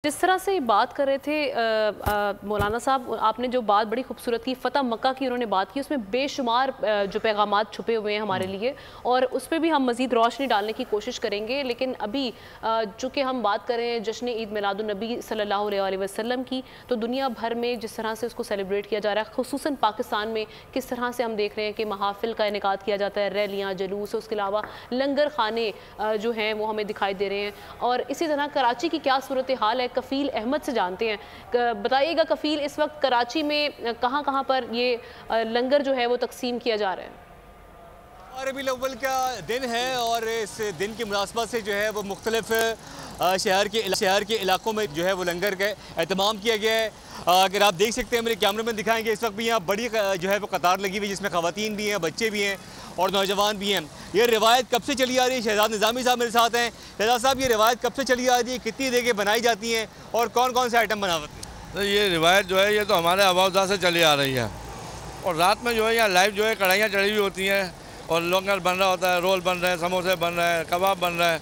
जिस तरह से बात कर रहे थे मौलाना साहब, आपने जो बात बड़ी खूबसूरत की फ़तह मक्का की उन्होंने बात की, उसमें बेशुमार जो पैगामात छुपे हुए हैं हमारे लिए, और उस पर भी हम मज़ीद रोशनी डालने की कोशिश करेंगे। लेकिन अभी चूँकि हम बात कर रहे हैं जश्न ईद मिलादुन्नबी सल्लल्लाहु अलैहि वसल्लम की, तो दुनिया भर में जिस तरह से उसको सेलिब्रेट किया जा रहा है, खुसूसन पाकिस्तान में किस तरह से हम देख रहे हैं कि महाफिल का इनेकाद किया जाता है, रैलियाँ, जुलूस, उसके अलावा लंगर खाने जो हैं वो हमें दिखाई दे रहे हैं। और इसी तरह कराची की क्या सूरत हाल है, कफ़ील अहमद से जानते हैं। बताइएगा कफ़ील, इस वक्त कराची में कहाँ कहाँ पर ये लंगर जो है वो तकसीम किया जा रहा है? रबीउल अव्वल का दिन है और इस दिन की मुनासबत से जो है वो मुख्तलिफ शहर के इलाकों में जो है वो लंगर का एहतमाम किया गया है। अगर आप देख सकते हैं, मेरे कैमरे में दिखाएंगे, इस वक्त भी यहाँ बड़ी जो है वो कतार लगी हुई है, जिसमें ख़वातीन भी हैं, बच्चे भी हैं और नौजवान भी हैं। ये रिवायत कब से चली आ रही है? शहजाद निज़ामी साहब मेरे साथ हैं। शहजाद साहब, ये रिवायत कब से चली आ रही है, कितनी देर बनाई जाती हैं और कौन कौन से आइटम बनाते हैं? तो ये रिवायत जो है ये तो हमारे आबादा से चली आ रही है, और रात में जो है यहाँ लाइव जो है कढ़ाइयाँ चढ़ी हुई होती हैं और लंगर बन रहा होता है, रोल बन रहे हैं, समोसे बन रहे हैं, कबाब बन रहे हैं।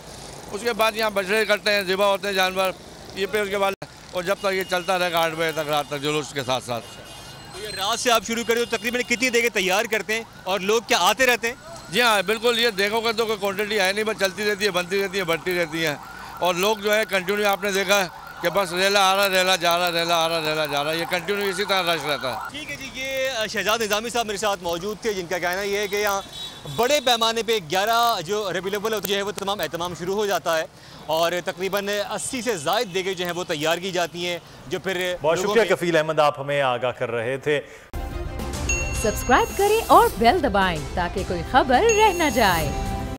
उसके बाद यहाँ बछड़े कटते हैं, ज़िबा होते हैं जानवर, ये पे उसके बाद, और जब तक ये चलता रहेगा 8 बजे तक रात तक जुलूस के साथ साथ। तो ये रात से आप शुरू करें तो तकरीबन कितनी देर तैयार करते हैं और लोग क्या आते रहते हैं? जी हाँ बिल्कुल, ये देखोगे तो कोई क्वान्टिटी है नहीं, बस चलती रहती है, बनती रहती है, बढ़ती रहती है। और लोग जो है कंटिन्यू, आपने देखा है कि बस रेला आ रहा, रेला जा रहा, रेला आ रहा, रेला जा रहा, ये कंटिन्यू इसी तरह रश रहता है। ठीक है जी, ये शहजाद निज़ामी साहब मेरे साथ मौजूद थे, जिनका कहना ये है कि यहाँ बड़े पैमाने पे 11 जो रबीउल अव्वल जो है वो तमाम एहतमाम शुरू हो जाता है और तकरीबन 80 से ज़ायद देगे जो है वो तैयार की जाती हैं, जो फिर बहुत शुक्रिया कफील अहमद, आप हमें आगाह कर रहे थे। सब्सक्राइब करें और बेल दबाएं ताकि कोई खबर रह न जाए।